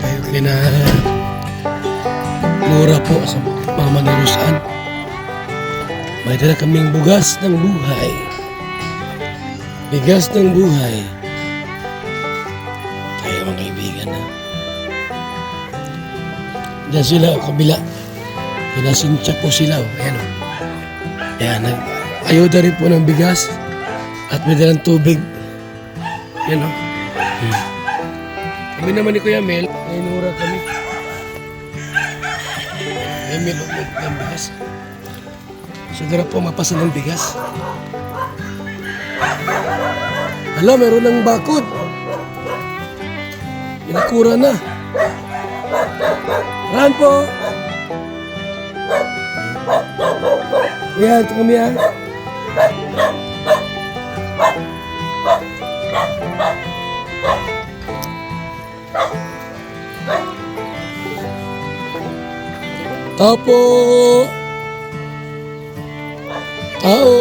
Kayo kina Nora po sa mama ni Rosan. May dala kaming bugas ng buhay. Bigas ng buhay. Kaya mga kaibigan na. Diyan sila o kabila. Pinasintya po sila. Ayan o. Ayan. Ayuda rin po ng bigas. At may dalang tubig. Ayan o. Kami naman ni Kuya Mel. May Nora kami. May Mel o ng bigas. Siguro po mapasa ng bigas. Hala, meron ng bakod. Inakura na. Ran po. Yan, ito kami yan. Tapo. Tao.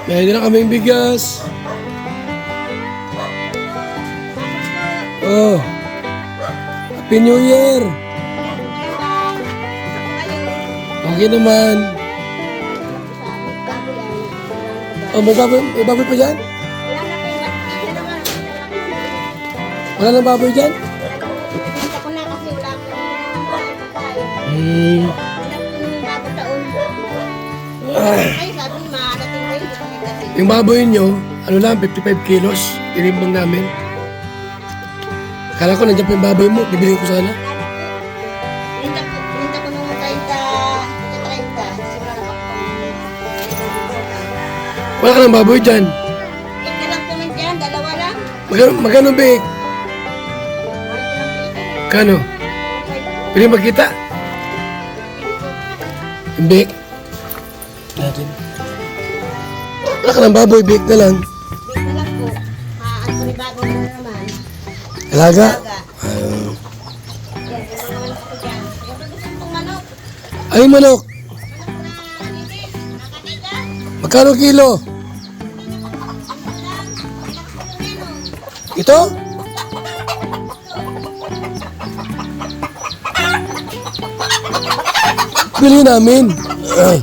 May na kaming bigas. Oh. Happy New Year. Okay naman. Oh, may baboy pa dyan? Wala nang baboy dyan? Ako na kasi wala ko ay, sabi ni makakarating kayo, hindi kami kasi. Yung baboy nyo, ano lang, 55 kilos. Tinimbang namin. Akala ko nandiyan pa yung baboy mo. Bibili ko sana. Pinta ko nung 30. Siguro na Wala ka ng baboy dyan. Ika lang naman dyan, dalawa lang. Magkano big? Kano? Pwede magkita? Yung big? Natin. Wala ka ng baboy, big na lang. Big na lang po. At panibago na naman. Alaga? Yan, yung mga manok ko dyan. Yung gusto kong manok. Ay, manok. Magkano kilo? Ito? Bili namin. Ay.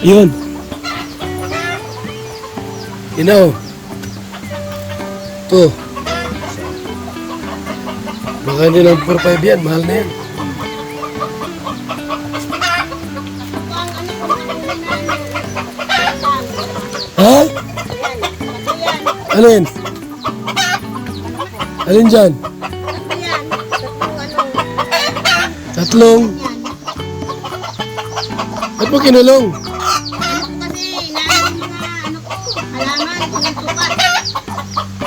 Yun. Ito. Ito. Baka hindi lang 4-5 yan. Mahal na yan. Ha? Alin? Alin dyan? Tatlong. Ba't mo kinulong?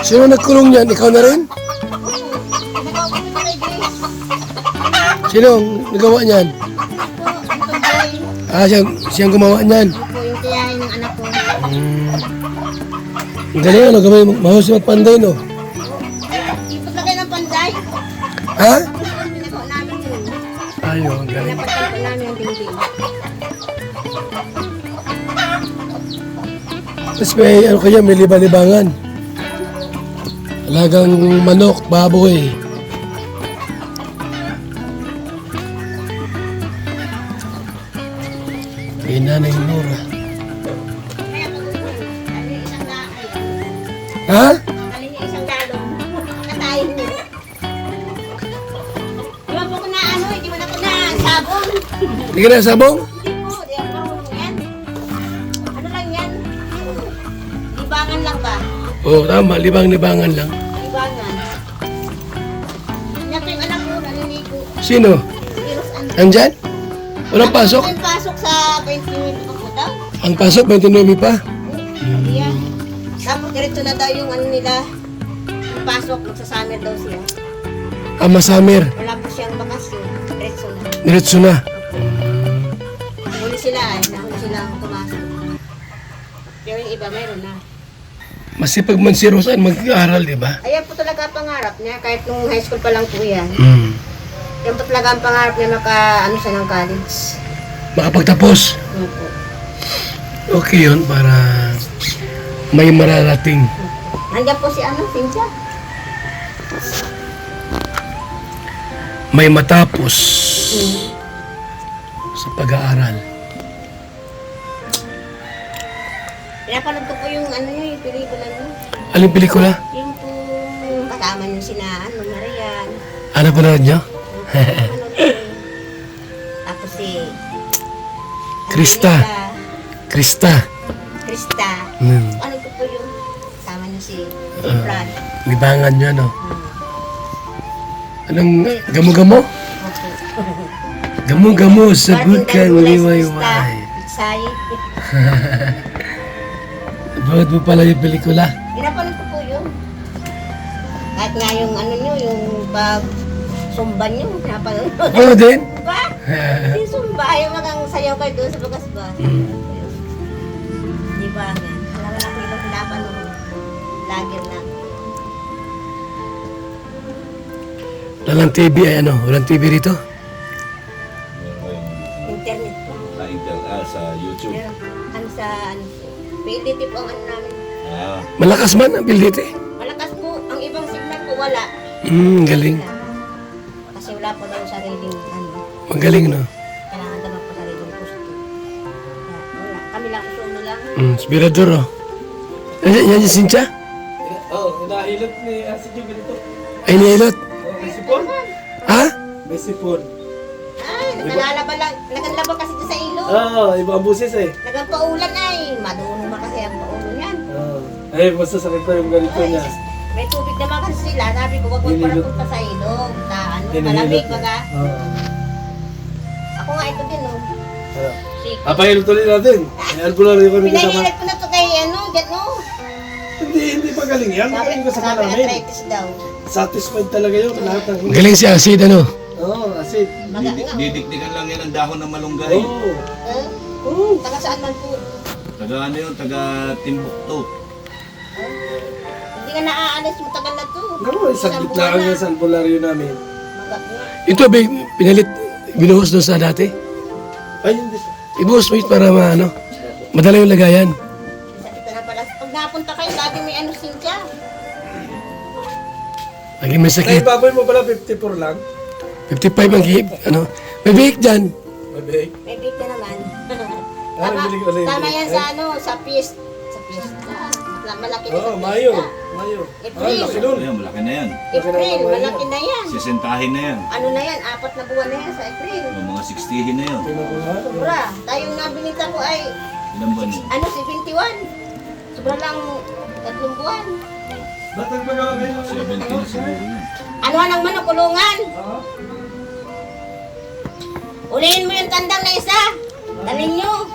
Sino nagkulong niyan? Ikaw na rin? Sino ang nagawa niyan? Ah, siyang gumawa niyan. Yung tiyahin ng anak ko. Ang galing ano, gamay mahus yung panday, no? Ipot lagay ng panday. Ha? Pinagawa namin yun. Ayun, ang galing. Pinapatan ko namin ang dingding. Tapos may, ano kaya, may liba-libangan. Alagang manok, baboy. Kay Nanay Nora. Kaya pag-uwi, isang daan. Ha? Kali niya isang galon. Natayin niyo. Di ba po ko na ano, hindi mo na ko na sabon. Hindi ka na sabong? Hindi po, di ako marunong yan. Ano lang yan? Libangan lang ba? Oo, tama. Libang-libangan lang. Libangan. Yan yung anak ko, naliligo. Sino? Virus ano. Nandyan? Walang pasok? Ang pasok sa 20 minutes pa po daw. Ang pasok, 29 pa? Hindi yan. Tapos diretso na daw yung ano nila. Yung pasok, magsasamir daw siya. Masamir. Wala po siyang bakasyon. Diretso na. Diretso na. Huli sila nahuli sila ang pumasok. Pero yung iba mayroon na. Masipag man si Rosan mag-aaral, di ba? Ayan po talaga ang pangarap niya. Kahit nung high school pa lang po yan. Mm. Yan po talaga ang pangarap niya ano siya ng college. makapagtapos. Opo. Okay yun para may mararating. Nandiyan po si ano, Cynthia. May matapos sa pag-aaral. Pinapanood ko po yung ano niyo, yung pelikula niyo. Aling pelikula? Yung po kasama niyo sina ano, Marian. Ano pa naman nyo? Pinapanood ko. Tapos si Krista. Krista. Krista. Ano ko po yung kasama niyo si Brad. Libangan nyo, ano? Anong gamo-gamo? Okay. Gamo-gamo, sagot ka, Martin uliway-way. Say. Bakit mo pala yung pelikula? Pinapanood ko po yun. Kahit nga yung ano nyo, yung pag sumba nyo, pinapanood ko. Oo din? Diba? Yung sumba, yung magang sayaw kayo doon sa bagas-bas. Diba nga? Alam na kung ibang pinapanood. Lager lang. Walang TV ay ano? Walang TV rito? Internet po. Sa YouTube. Pero, ano sa, ano po. PLDT po ang ano namin. Malakas man ang PLDT? Malakas po. Ang ibang signal po wala. Galing. Kasi wala po daw sariling ano. Magaling, no? Kailangan daw po sariling gusto. Wala. Kami lang usuno lang. Inspirador, oh. Yan yung Cynthia? Oo, hinahilot ni si Jim ganito. Ay, nilot. Oh, may sipon? Ha? May sipon. Ay, nagalaba lang. Nagalaba kasi doon sa ilog. Oo, iba ang busis eh. Nagpaulan ay. Madunong ba kasi ang paulan yan. Oo. Ay, basta sakit pa yung ganito Ay, niya. may tubig naman kasi sila. Sabi ko, wag mo para Hinilot. punta sa ilog. Sa ano, Hinihilot malamig niya. baga. Oo. Ako nga ito din, oh. Ano? Chico. Papahilot ulit natin. May albularyo kami kasama. Pinahilit ko na to kay ano, dyan, no? Hindi magaling yan. Magaling ka sa sabi namin. arthritis daw. Satisfied talaga yun. Lahat ng... Galing si Acid, ano? Oo, asid. Didikdikan lang yan ang dahon ng malunggay. Oo. Eh? Oo. Taga saan man po? Taga ano yun? Taga Timbuktu. Hindi ka naaalis, matagal na to. Gano'n, sa Isang gitna buwan ang na. sa albularyo namin. Ito, pinalit, binuhos doon sa dati. Ay, hindi. Ibuhos mo ito para ano, madala yung lagayan. Ito na pala. Pag napunta kayo, lagi may ano, Cynthia. Lagi may Ay, sakit. baboy mo pala 54 lang. 55 ang hihip, ano. May bihik dyan. Mabig. May bait ka naman. Ah, tama, bili ko ulit. tama yan sa ano, sa piyesta. Sa piyesta. Malaki na Oo, sa Mayo. piyesta. Mayo. April. Ah, laki nun. Ayan, malaki na yan. April, malaki na yan. Sisentahin na yan. Ano na yan, 4 na buwan na yan sa April. Yung mga 60 na yan. Pinukuha. Sobra. Tayong nabinita ko ay, Ilan ba yun? ano, 71. Sobra lang 3 buwan. Ba't nagpagawa kayo? 70 na siguro yun. Ano ang manok, kulungan? Oo. Ulihin mo yung tandang na isa. Dalhin nyo.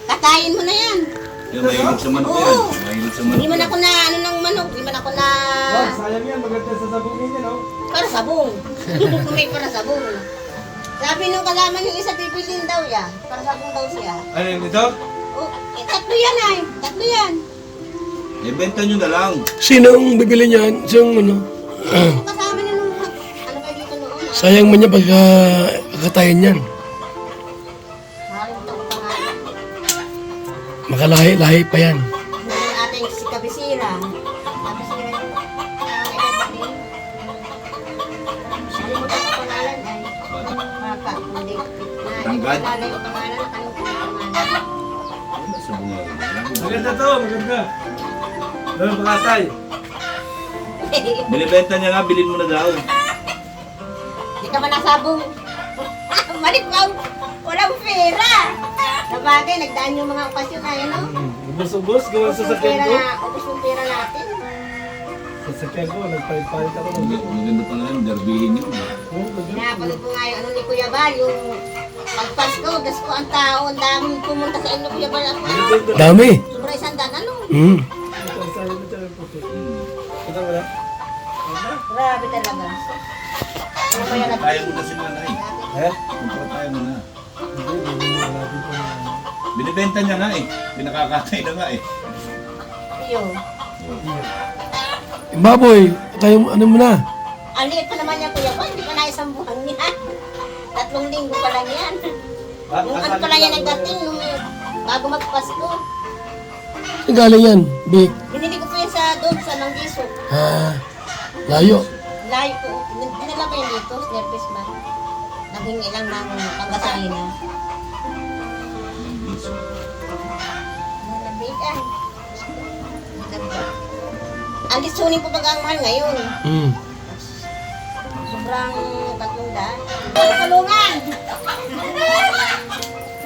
Katayin mo na yan. Yung mahilig sa manok yan. Oo. Mahilig sa Hindi manok. man ako na ano ng manok. Hindi man ako na Ah, sayang yan. Maganda sa sabungin yan, oh. para sabong. May para sabong. Sabi nung kalaman yung isa bibilin daw yan. Para sabong daw siya. Ano yun ito? Oh, tatlo yan ay. Tatlo yan. Ibenta nyo na lang. Sinong bibili niyan? Siyang ano? Yung kasama niya nung ano kayo dito noon. Sayang man niya pagkatayin niyan. Nakalimutan ko pangalan. Makalahi-lahi pa yan. Yung ating si Kabisira. Kabisira yung nakalimutan ko pangalan ay. Baka, hindi. Tanggad? Nakalimutan yung pangalan. Nakalimutan yung pangalan. Sa bunga. Maganda to, maganda. Ano mga tay? Binibenta niya nga, bilhin mo na daw. Hindi ka man nasabong. Malit lang. Walang pera. Sabagay, nagdaan yung mga okasyon na yun, no? Ubus-ubus, gawa sa sakyan ko. Ubus yung pera natin. Sa sakyan ko, nagpalit-palit ako. Maganda pa nga yun, derbihin yun. Pinapanood ko nga yung ano ni Kuya Bal, yung pagpasko, gas ko ang tao, ang daming pumunta sa inyo Kuya Bal. Ako, Dami. sobra 100, ano? Ito wala? Grabe talaga. Ano ba yan? Tayo muna si nanay. Eh? Kumpara tayo muna. Hindi, hindi mo wala dito. Binibenta niya nga eh. Pinakakatay na nga eh. Iyo. Baboy, tayo ano mo na? Ang liit pa naman yan Kuya Bal, hindi pa na isang buwan yan. 3 linggo pa lang yan. Yung ano pala yan nagdating nung bago magpasko. Saan galing yan? Big. Binili ko po yan sa doon sa Langgiso. Layo. Layo ko. Dinala ko yan dito, Nervous man. Naghingi lang ng panggasolina. Nabigan. Ang lisunin po pag ang mahal ngayon. Hmm. Sobrang 300. Tulungan!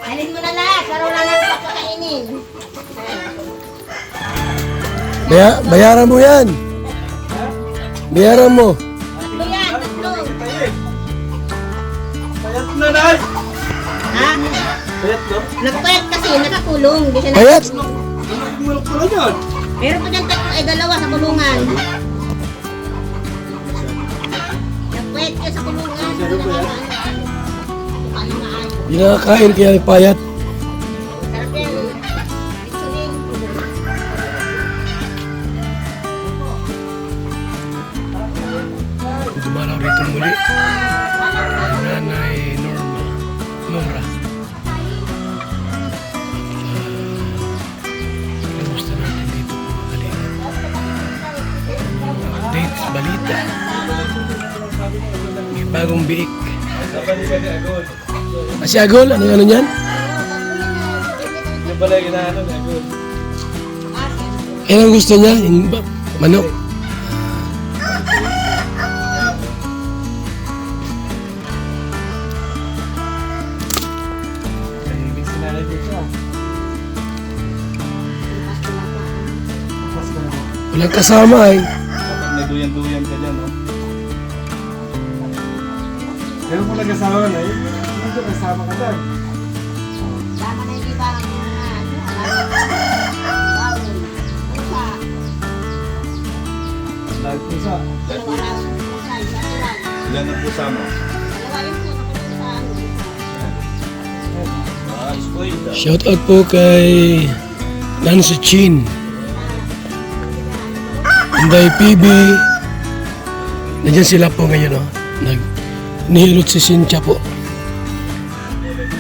Alin mo na lahat, laro na lang papakainin. Bayaran mo yan. Bayaran mo. Tatlo yan, tatlo. Payat na dahil. Ha? Payat no? Nagpayat kasi, nakakulong. Di siya Payat. Malok pala yan. Meron pa dyan tatlo, ay dalawa sa kulungan. Nagpayat ka sa kulungan. Hindi nakakain kaya payat. Sarap yan. Insulin. Dumalaw rito muli. Ang nanay Nora. Kamusta natin dito mga kalingap? Updates, balita. May bagong biik. Si Agol, ano niyan? Yung pala yung inaano na good. Yan ang gusto niya, yung manok. Tahimik si nanay dito ah. Pas ka na. Walang kasama eh. Kapag may duyan-duyan ka dyan, no? Pero kung nag-asawa na, hindi ka kasama ka dyan. Tama na yung iba ang Lahat pusa. Ilan ang pusa mo? Spoiled. Shout out po kay Nancy Chin. Inday PB. Nandiyan sila po ngayon, no? Nihilot si Cynthia po.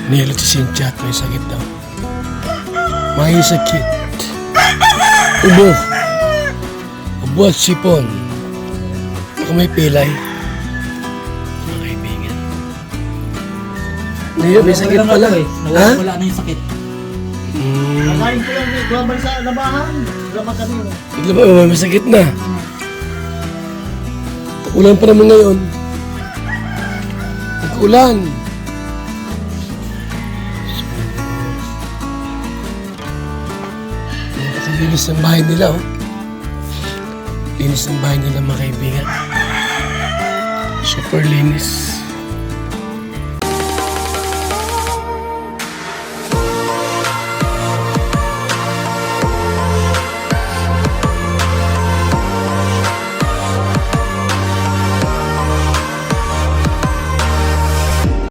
Nihilot si Cynthia at may sakit daw. May sakit. Ubo. Ubo at sipon. Baka may pilay. Mga kaibigan. Ngayon, may sakit pala. Ha? Wala na yung sakit. Kain ko lang eh. Kuha ba sa labahan? Laban kami. Bigla ba, may sakit na. Ulan pa naman ngayon. Ulan. Linis ng bahay nila, oh. Linis ng bahay nila, mga kaibigan. Super linis.